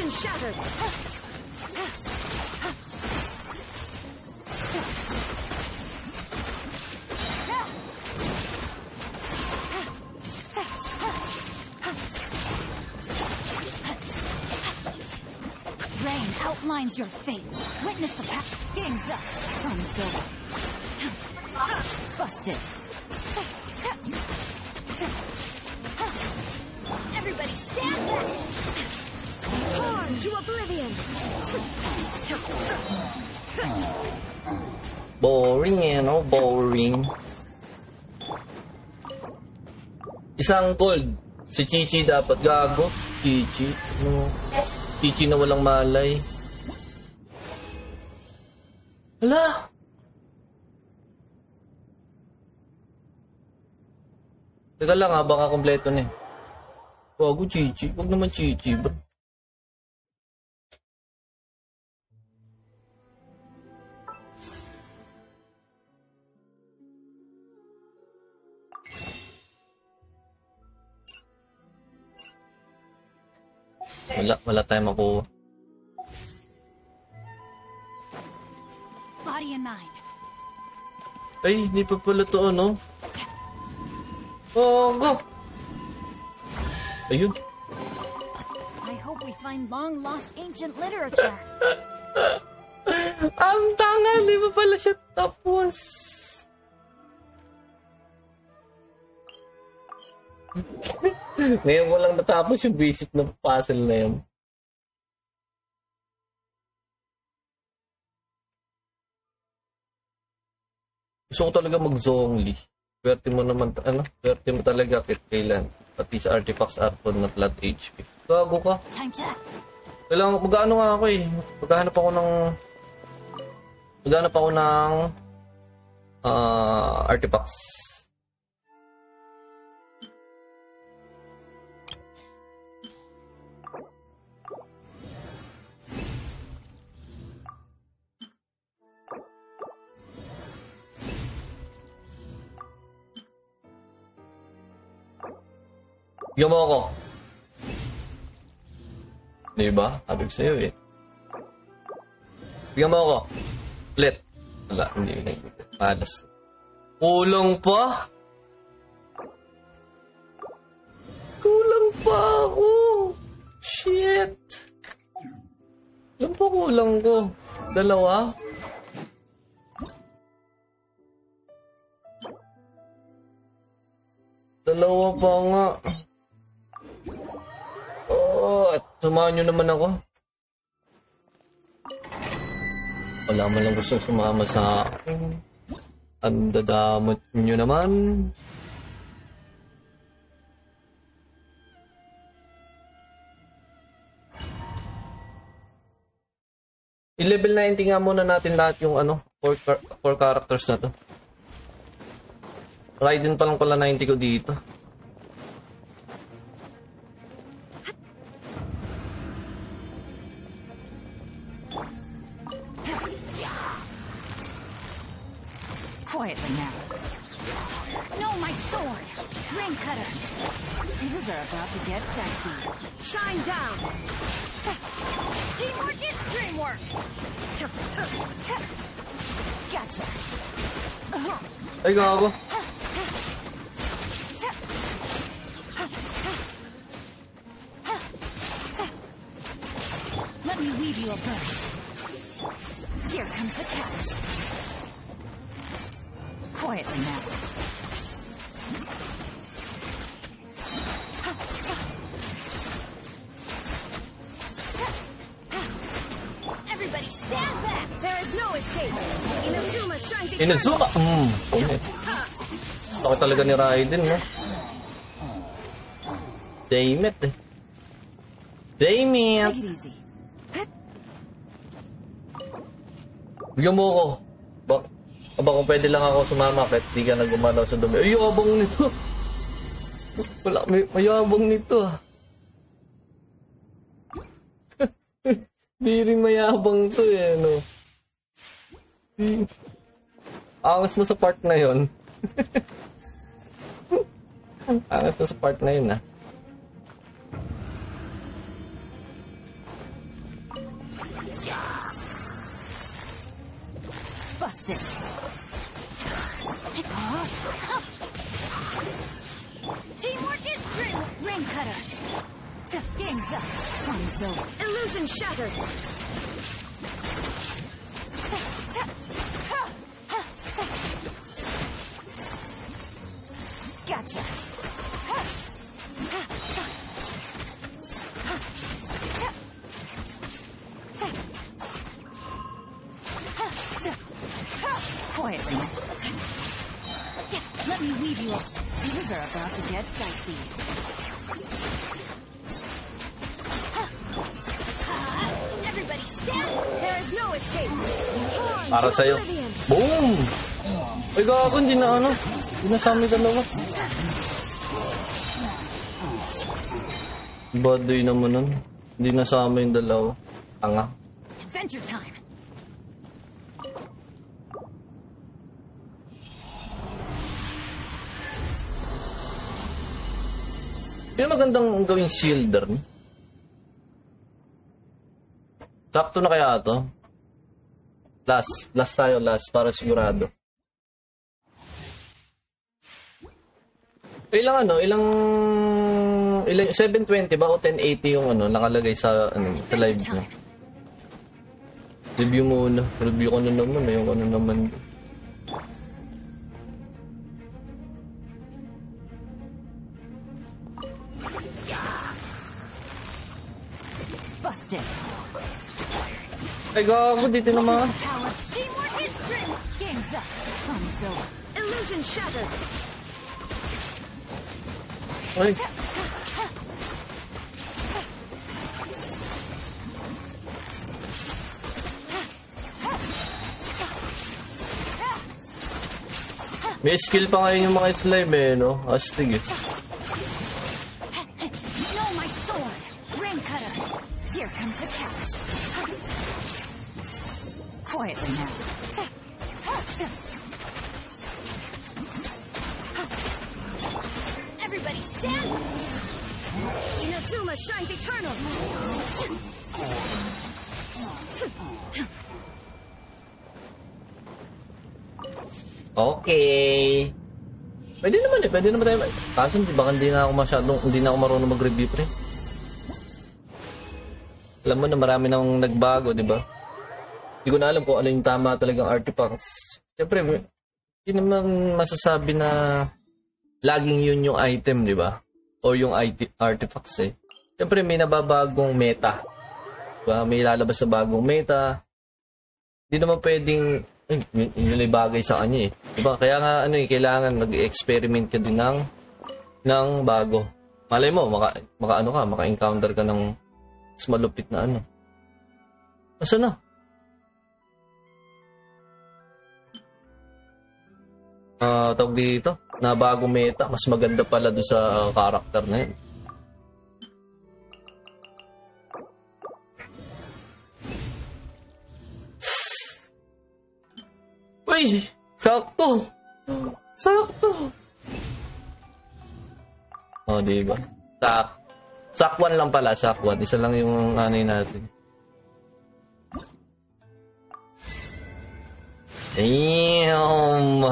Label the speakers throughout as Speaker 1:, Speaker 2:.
Speaker 1: Illusion shattered.
Speaker 2: Rain outlines your fate. Witness the path. Game's up. Time's over. Busted. Everybody stand back!
Speaker 1: Torn to oblivion.
Speaker 3: Boring eh, no? Boring. Isang gold. Si Chichi dapat gago. Chichi. No. Chichi na walang malay. Hala! Teka lang ha, baka kompleto na eh. Gago, Chichi. Huwag naman Chichi. Ba't? Wala tayong makuha.
Speaker 2: Body and mind.
Speaker 3: Ay, hindi pa pala to, ano? Oh, go! Ayun.
Speaker 2: I hope we find long-lost ancient literature.
Speaker 3: Ang tanga, di ba pala siya tapos? Ngayon ko lang natapos yung basic na puzzle na yun. Gusto ko talaga mag-zongli. Swerte mo naman, swerte mo talaga kailan. Pati sa artifacts arpon na flat HP. Gago ka. Kailangan, mag-ano nga ako eh. Maghanap ako ng artifacts. Bigyan mo ako. Diba? Sabi ko sa'yo eh. Bigyan mo ako. Ulit. Wala, hindi. Palas. Kulang pa? Kulang pa ako. Shit. Ilan pa kulang ko? Dalawa? Dalawa pa nga. At samahan nyo naman ako. Wala man lang gustong sumama sa akin. Ang dadamot nyo naman. I-level 90 nga muna natin lahat yung 4 characters na to. Raiden pa lang pala 90 ko dito.
Speaker 2: Quietly now. No, my sword! Ring cutter! Things are about to get dicey.
Speaker 1: Shine down!
Speaker 2: Teamwork is dreamwork! Gotcha!
Speaker 3: Ay, gago.
Speaker 2: Let me weave you a burst. Here comes the catch. Quietly now. Everybody stand back!
Speaker 1: There is no escape! Inazuma shines
Speaker 3: Inazuma! Okay. Laki talaga ni Raiden, no? Damn it. Damn it.
Speaker 2: Take it easy.
Speaker 3: Bigyan mo ako. Aba kung pwede lang ako sumama kahit di ka na gumalaw sa dumi. Ay, yabang nito. Wala, may yabang nito. Di rin mayabang to eh, no? Angas mo sa part na yon. Angas mo sa part na yun, ah.
Speaker 2: Busted. Teamwork is drill. Ring cutter. Game's up. Fun's over.
Speaker 1: Illusion shattered.
Speaker 2: Gotcha. Quietly. Let me weave you up. Things are about to get dicey. Everybody stand.
Speaker 1: There is no escape. Torn
Speaker 3: Para
Speaker 1: to
Speaker 3: sa'yo.
Speaker 1: oblivion.
Speaker 3: Boom! Ay, gago, hindi na ano. Hindi na sa amin dalawa. Baduy naman nun. Hindi na sa amin dalawa. Tanga.
Speaker 2: Adventure time.
Speaker 3: Pero magandang gawing shielder. Sakto na kaya ito? Last tayo, para sigurado. Ilang 720 ba o 1080 yung nakalagay sa live mo? Review muna. Review ko na naman, yung naman.
Speaker 2: Busted.
Speaker 3: Ay, gago, dito naman.
Speaker 2: Teamwork is drill. Game's up. Fun's over.
Speaker 1: Illusion shattered.
Speaker 3: Ay. May skill pa ngayon yung mga slime no? Astig
Speaker 2: Know my sword. Ring cutter. Here comes the catch. Quietly now. Everybody stand.
Speaker 1: Inazuma shines eternal.
Speaker 3: Okay. Pwede naman tayo. Kaso baka hindi na ako marunong mag-review pre. Alam mo na marami nang nagbago, di ba? Hindi ko na alam kung ano yung tama talagang artifacts. Siyempre, hindi naman masasabi na laging yun yung item, di ba? O yung artifacts eh. Siyempre, may nababagong meta. Diba? May lalabas sa bagong meta. Hindi naman pwedeng yun ay bagay sa kanya eh. Diba? Kaya nga kailangan mag-experiment ka din ng bago. Malay mo, maka-encounter ka ng mas malupit na Asa na? Tawag dito, na bagong meta, mas maganda pala doon sa character na yun. Uy! Sakto! Oh, diba? Sakwan lang pala, sakwan. Isa lang yung natin. Damn!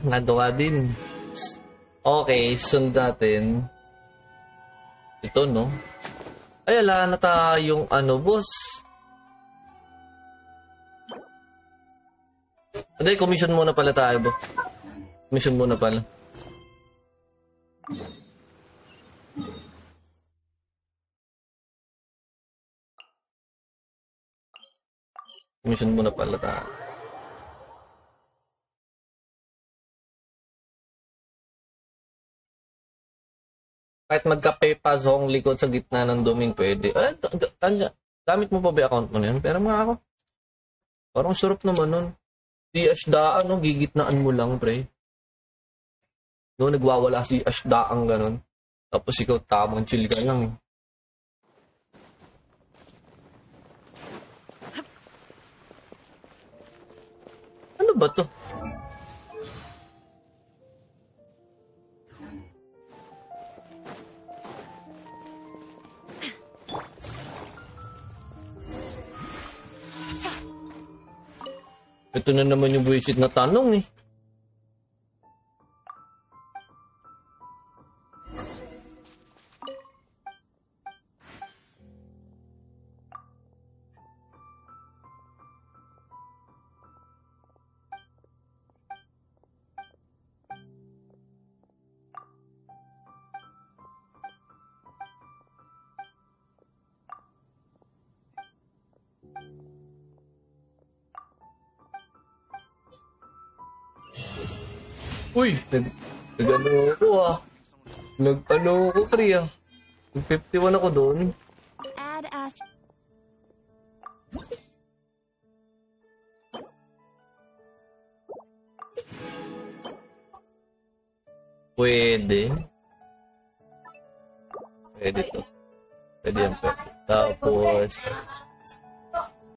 Speaker 3: Nagawa din. Okay, sunod natin. Ito, no? Ay, ala na tayong boss. Hindi, commission muna pala tayo, boss. Commission muna pala. Commission muna pala tayo. Kahit magkape pa zong likod sa gitna ng domain, pwede. Gamit mo pa ba account mo na yun? Pero mga ako. Parang sarap naman nun. Si Ashdaan, gigitnaan mo lang, pre. Nagwawala si Ashdaan, ganun. Tapos ikaw tamang chill ka lang. ba to? Ito na naman yung buwisit na tanong eh. Uy! Nag-ano ako ah. Nag-ano ako, Pri ah. Nag-51 ako doon.
Speaker 2: Add ast.
Speaker 3: Pwede. Pwede to. Pwede yan, pwede. Tapos,